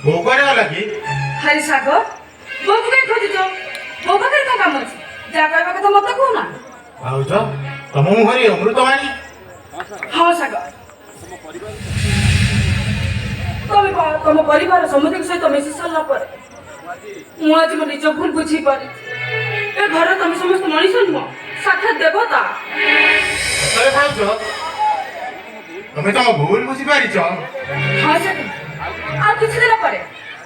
ବୋଉ କୁଆଡେ ଗଲା କି? हरी सागर बोबू के खोजुछ बोबू के का काम अछि जा कहबा କଥା मत कहू ना भाउज तम मुहरी अमृतवाणी। हां सागर तुम परिवार समुद्र सहित मिशि सारा पर मु आज मो निज भूल बुझी पारी ए घर तुम समस्त मनीष नुह साक्षात देवता। अरे भाउज तमे तम भूल बुझी पारिछ। हां सागर आ किछ दिन पर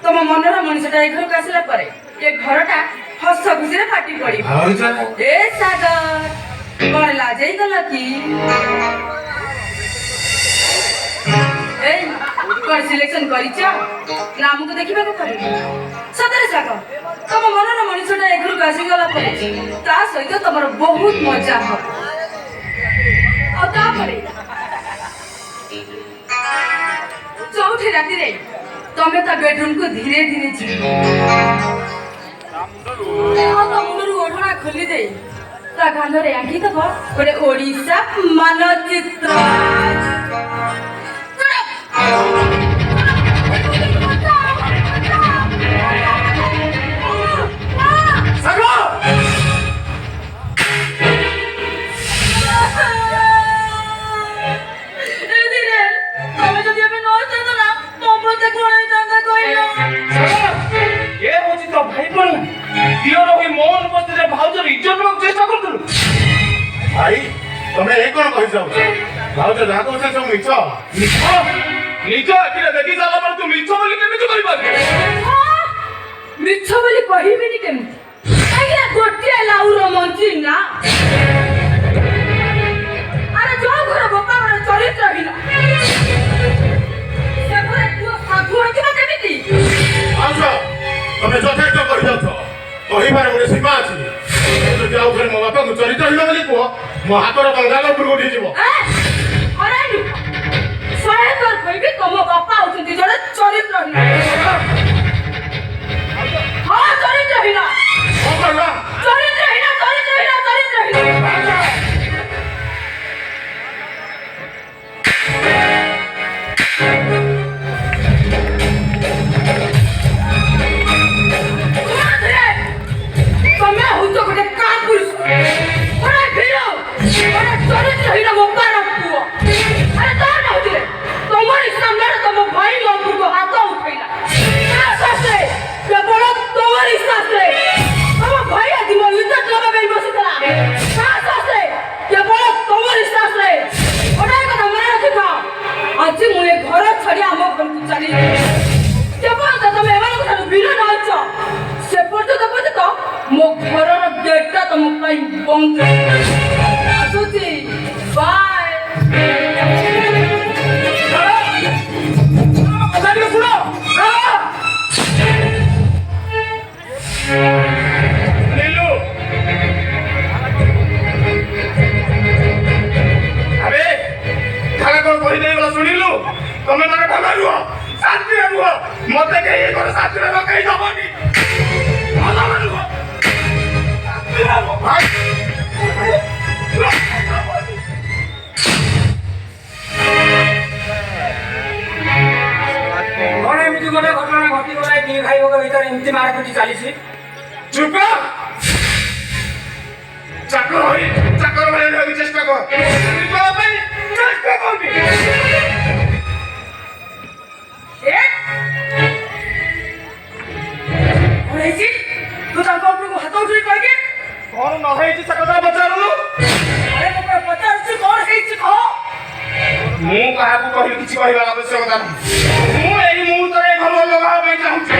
तुम मनर मनीषटा ए घर को आसला पर ए घरटा हस खुशी रे फाटी पड़ी। भाउज ए सागर कोन लाजई गला की ए कोन सिलेक्शन करिछ नाम को देखिबा को पड़े सतरे सागर तुम मनर मनीषटा ए घर को आसी गला पर ता सहित तमर बहुत मजा हो आ ता परे चौथी राती रे तमे ता बेडरूम को धीरे धीरे जी तो मुंडरू ओढ़ना खोली दे ता गालो रे आंकी तो गोटे ओडिशा मानचित्र भाई तमे ए कोन कहि जाउ भाउज जा को से सब मिछ निज अखिरे देखि जाला पर तू मिछ बोली केमिति कहि पारे मिछ बोली कहिबिनी केमिति काइला गोटिया लाउर मंची ना अरे जो घर बापा रे चरित्र हिना से घरे तू साधु होई ना केमिति भाउज तमे जथेष्ट कहि जाउ कहि पारे गोटे सीमा अछि तो जाउ घर मो बापा को चरित्र हिलो बोली को मो हातर बंगाल उपर उठी जीवो अरे सहाय कर कहबी तुम बापा होचंती जड़े चरित्र हिना हां चरित्र हिना कोन करला चरित्र हिना चरित्र हिना चरित्र हिना आज मुझे घर छड़ी आम घर को चली तुम एम विरोध हो से पर्यटन मो घर गेटा तुम बंद आसुची बाय सुनिलु तमे माने भला रुह शांति रुह मते के ये कर शांति रे कहि दबनी भला रुह शांति रुह भाई कौन एमती गोटे घटना घटी गला दी भाई के भीतर एमती मारपिट चली चुप चाकर होई चाकर बने होई चेष्टा कर निकल भाई चेष्टा करनी ए ओरे जी तू ताको ऊपर को हाथ उठे कह के कौन न है से कथा बचारलु अरे को पचार से कौन है से खो मु कहा को कहि किछि कहबा आवश्यकता मु एही मुहूर्त रे घर लगा होई चाहूछी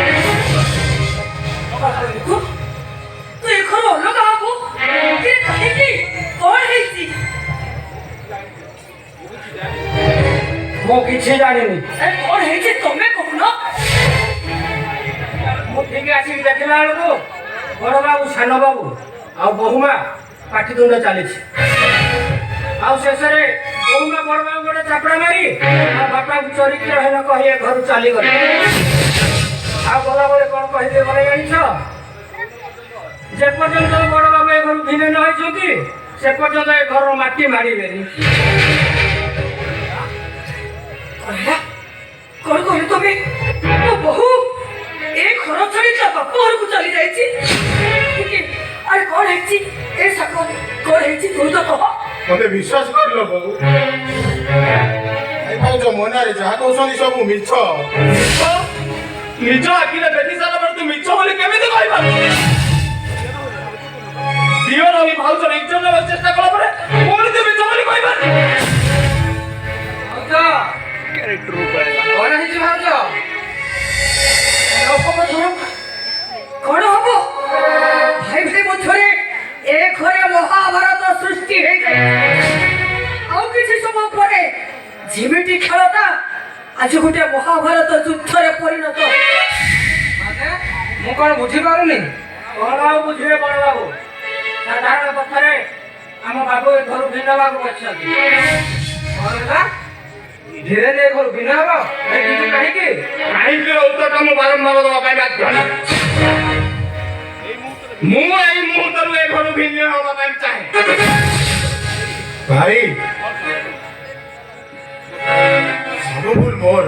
तू ए घर लगा को के कहे की कौन है सी मो किछि जानिनी अरे कौन है जे तमे कहनो मो ठीक आसी देखला को बड़ बाबू सान बाबू आ बहुमा पाठीदुंड चली आ शेषरे बहुमा बड़ बाबू गोटे चापड़ा मारी आ बापा को चरित्र हेन कहि घर चली गले आ गला बेले कोन कहि दे गले जानिछ जे पर्यंत बड़ बाबू ए घर भिने न होइछथि से पर्यंत ए घर माटी मारिबेनी कौन कौन तुम्हें वो बहु ঘর ছড়ি তা বাপ ঘরକୁ চলি যাইছি আরে কোন হেছি এ সাকো কোন হেছি তুই তো কহ মতে বিশ্বাস করিল বাবু এই ভাউজ মনারে যাহা কହୁଛନ୍ତି ସବୁ ମିଛ ନିଜ ଆଖିରେ ଦେଖି ସାରିଲା ପରେ ତୁ ମିଛ ବୋଲି କେମିତି କହିପାରୁ ଦିଅର ବି ଭାଉଜର ଇଜ୍ଜତ ନେବାକୁ ଚେଷ୍ଟା କଲା ପରେ ପୁଣି ତୁ ମିଛ ବୋଲି କହିପାରୁ ଭାଉଜ କଣ ହେଇଛି ଭାଉଜ କଣ ହବ ଭାଇ ଭାଇ ମଧ୍ୟରେ ଏ ଘରେ ମହାଭାରତ ସୃଷ୍ଟି ହେଇଯାଏ ଆଉ କିଛି ସମୟ ପରେ ଯେମିତି ଖେଳଟା ଆଜି ଗୋଟେ ମହାଭାରତ ଯୁଦ୍ଧରେ ପରିଣତ ମାନେ ମୁଁ କଣ ବୁଝିପାରୁନି କଣ ଆଉ ବୁଝିବେ ବଡ଼ ବାବୁ ସାଧାରଣ କଥାରେ ଆମ ବାବୁ ଏ ଘରୁ ଭିନ୍ନ ହେବାକୁ ବସିଛନ୍ତି କଣ ହେଲା ଧୀରେ ଧୀରେ ଘରୁ ଭିନ୍ନ ହବ କିନ୍ତୁ କାହିଁକି କାହିଁକି ଉତ୍ତରଟା ମୁଁ ବାରମ୍ବାର ଦେବା ପାଇଁ ବାଧ୍ୟ ମୁଁ ଏଇ ମୁହୂର୍ତ୍ତରୁ ଏ ଘରୁ ଭିନ୍ନ ହେବା ପାଇଁ ଚାହେଁ ଭାଇ ସବୁ ଭୁଲ ମୋର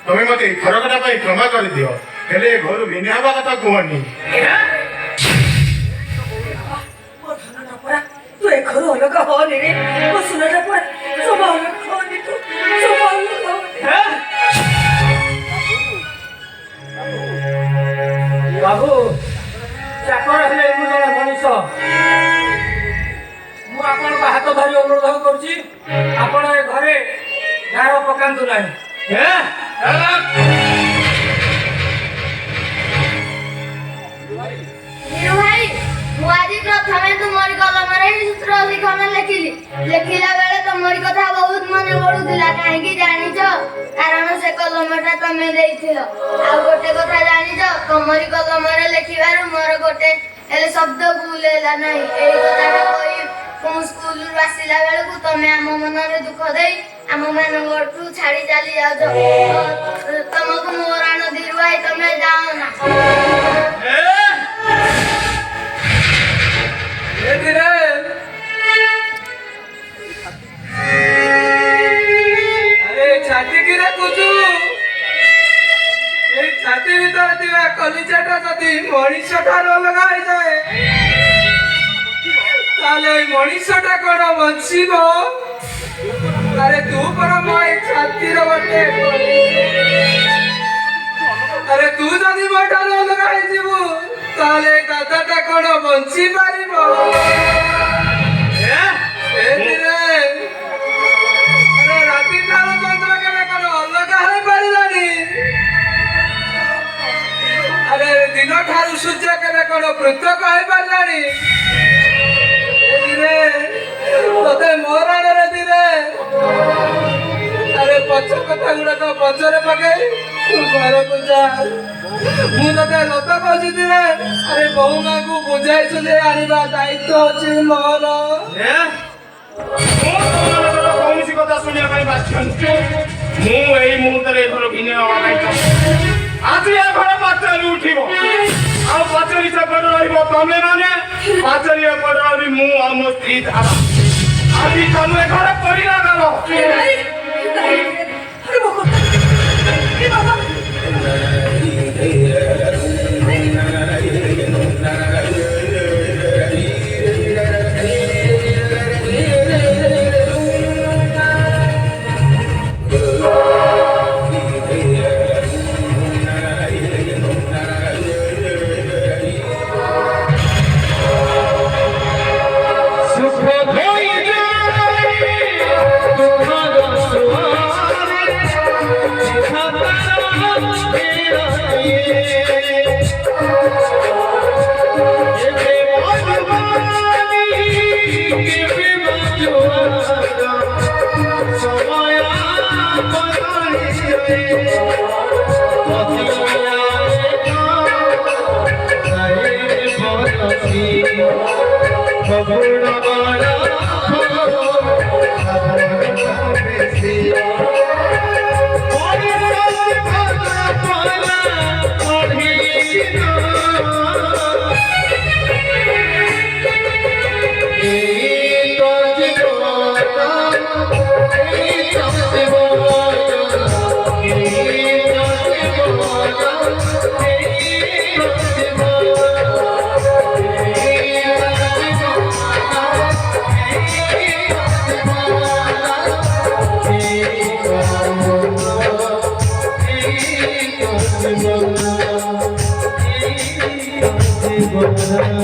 ତମେ ମତେ ଥରକଟା ପାଇଁ କ୍ଷମା କରିଦିଅ ହେଲେ ଏ ଘରୁ ଭିନ୍ନ ହେବା କଥା କୁହନି ତୁ ଏ ଘରୁ ଅଲଗା ହନି ରେ ମୋ ସୁନାଟା ପରା ସବୁ ଅଲଗା ହନି ତୁ ସବୁ ଅଲଗା ହନି ବାବୁ ଚାକର ହେଲେ ମୁଁ ଜଣେ ମଣିଷ ମୁଁ ଆପଣଙ୍କ ହାତ ଧରି ଅନୁରୋଧ କରୁଛି ଆପଣ ଏ ଘରେ ଗାର ପକାନ୍ତୁ ନାହିଁ ଭାଇ ମୁଁ ଆଜି ପ୍ରଥମେ ତୁମରି କଲମରେ ହିଁ ସୂତ୍ର ଲିଖନ ଲେଖିଲି ଲେଖିଲା ବେଳେ ତମରି କଥା ବହୁତ ମନେ ପଡୁଥିଲା କାହିଁକି ଜାଣିଛ କାରଣ ସେ କଲମଟା ତମେ ଦେଇଥିଲ ଆଉ ଗୋଟେ କଥା ଜାଣିଛ ତମରି କଲମରେ ଲେଖିବାରୁ ମୋର ଗୋଟେ ହେଲେ ଶବ୍ଦ ଭୁଲ ହେଲା ନାହିଁ ଏଇ କଥାଟା କହି ମୁଁ ସ୍କୁଲରୁ ଆସିଲା ବେଳକୁ ତମେ ଆମ ମନରେ ଦୁଃଖ ଦେଇ ଆମ ମାନଙ୍କଠୁ ଛାଡି ଚାଲି ଯାଉଛ ତମକୁ ମୋ ରାଣ ଦିରୁଆଇ ତମେ ଯାଅ ନା अरे छाती की रखुचु ए छाती भीतर थिबा कलिचाटा जदि मଣିषठार अलगा होई जाए ताले मଣିषटा कोन बंचिब अरे तू पर माय छाती रो बटे अरे तू जदि मोठार अलगा होई जिवु ताले दादाटा कोन बंची पारिबो दिन ठारू सूर्य केवे कौन पृथक हो पारानी ते मोराण धीरे अरे पछ कथा गुड़ाक पचरे पकई घर को जा मुझे लत कहती थे अरे बहु माँ को बुझाई आनिबा दायित्व अच्छी मोर कौन कथा शुणा बाध्य ମୁଁ ଏଇ ମୁହୂର୍ତ୍ତରେ ଏ ଘର ଭିନ୍ନ ହେବା ପାଇଁ ଆଜି ଏ ଘର ପାଚେରୀ ଉଠିବ ଆଉ ପାଚେରୀ ସେପଟେ ରହିବ ତମେ ମାନେ ପାଚେରୀ ଏପଟେ ରହିବି ମୁଁ ଆଉ ମୋ ସ୍ତ୍ରୀ ଧାରା ଆଜି ତମେ ଏ ଘର ପରିଣା ଗଲ Bye.